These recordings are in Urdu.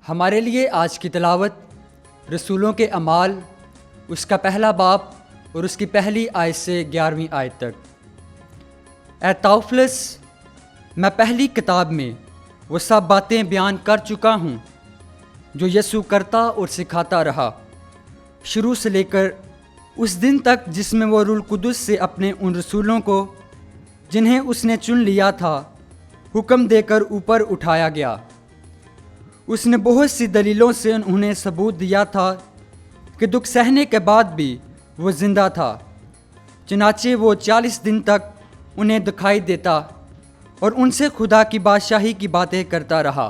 ہمارے لیے آج کی تلاوت رسولوں کے اعمال اس کا پہلا باب اور اس کی پہلی آیت سے 11ویں آیت تک۔ اے تاؤفلس، میں پہلی کتاب میں وہ سب باتیں بیان کر چکا ہوں جو یسوع کرتا اور سکھاتا رہا، شروع سے لے کر اس دن تک جس میں وہ روح القدس سے اپنے ان رسولوں کو جنہیں اس نے چن لیا تھا حکم دے کر اوپر اٹھایا گیا۔ اس نے بہت سی دلیلوں سے انہیں ثبوت دیا تھا کہ دکھ سہنے کے بعد بھی وہ زندہ تھا، چنانچہ وہ 40 دن تک انہیں دکھائی دیتا اور ان سے خدا کی بادشاہی کی باتیں کرتا رہا،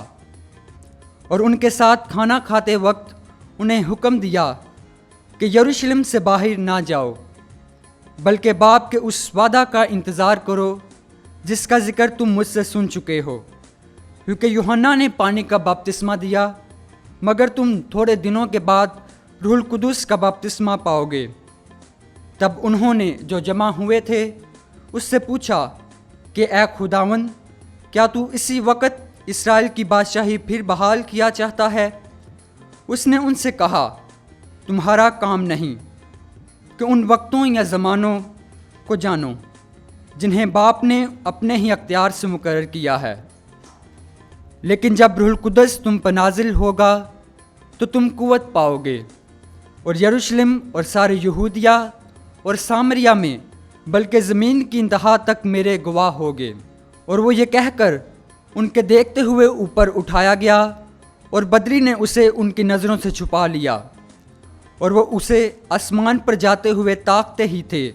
اور ان کے ساتھ کھانا کھاتے وقت انہیں حکم دیا کہ یروشلم سے باہر نہ جاؤ، بلکہ باپ کے اس وعدہ کا انتظار کرو جس کا ذکر تم مجھ سے سن چکے ہو، کیونکہ یوحنا نے پانی کا بپتسمہ دیا، مگر تم تھوڑے دنوں کے بعد روح القدس کا بپتسمہ پاؤ گے۔ تب انہوں نے جو جمع ہوئے تھے اس سے پوچھا کہ اے خداوند، کیا تو اسی وقت اسرائیل کی بادشاہی پھر بحال کیا چاہتا ہے؟ اس نے ان سے کہا، تمہارا کام نہیں کہ ان وقتوں یا زمانوں کو جانو جنہیں باپ نے اپنے ہی اختیار سے مقرر کیا ہے، لیکن جب روح القدس تم پر نازل ہوگا تو تم قوت پاؤ گے، اور یروشلم اور سارے یہودیہ اور سامریہ میں بلکہ زمین کی انتہا تک میرے گواہ ہوگے۔ اور وہ یہ کہہ کر ان کے دیکھتے ہوئے اوپر اٹھایا گیا، اور بدری نے اسے ان کی نظروں سے چھپا لیا، اور وہ اسے آسمان پر جاتے ہوئے تاکتے ہی تھے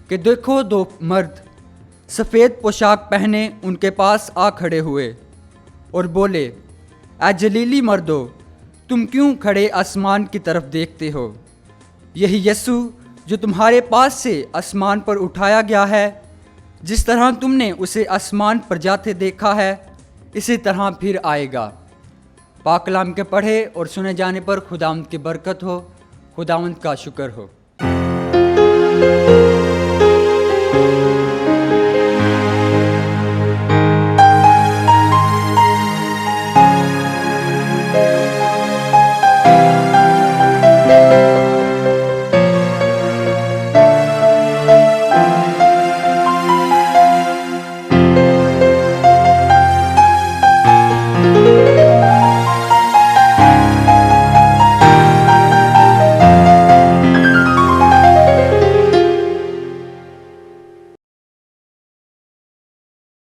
کہ دیکھو دو مرد سفید پوشاک پہنے ان کے پاس آ کھڑے ہوئے اور بولے، اے جلیلی مردو، تم کیوں کھڑے آسمان کی طرف دیکھتے ہو؟ یہی یسوع جو تمہارے پاس سے آسمان پر اٹھایا گیا ہے، جس طرح تم نے اسے آسمان پر جاتے دیکھا ہے، اسی طرح پھر آئے گا۔ پاک کلام کے پڑھے اور سنے جانے پر خداوند کی برکت ہو، خداوند کا شکر ہو۔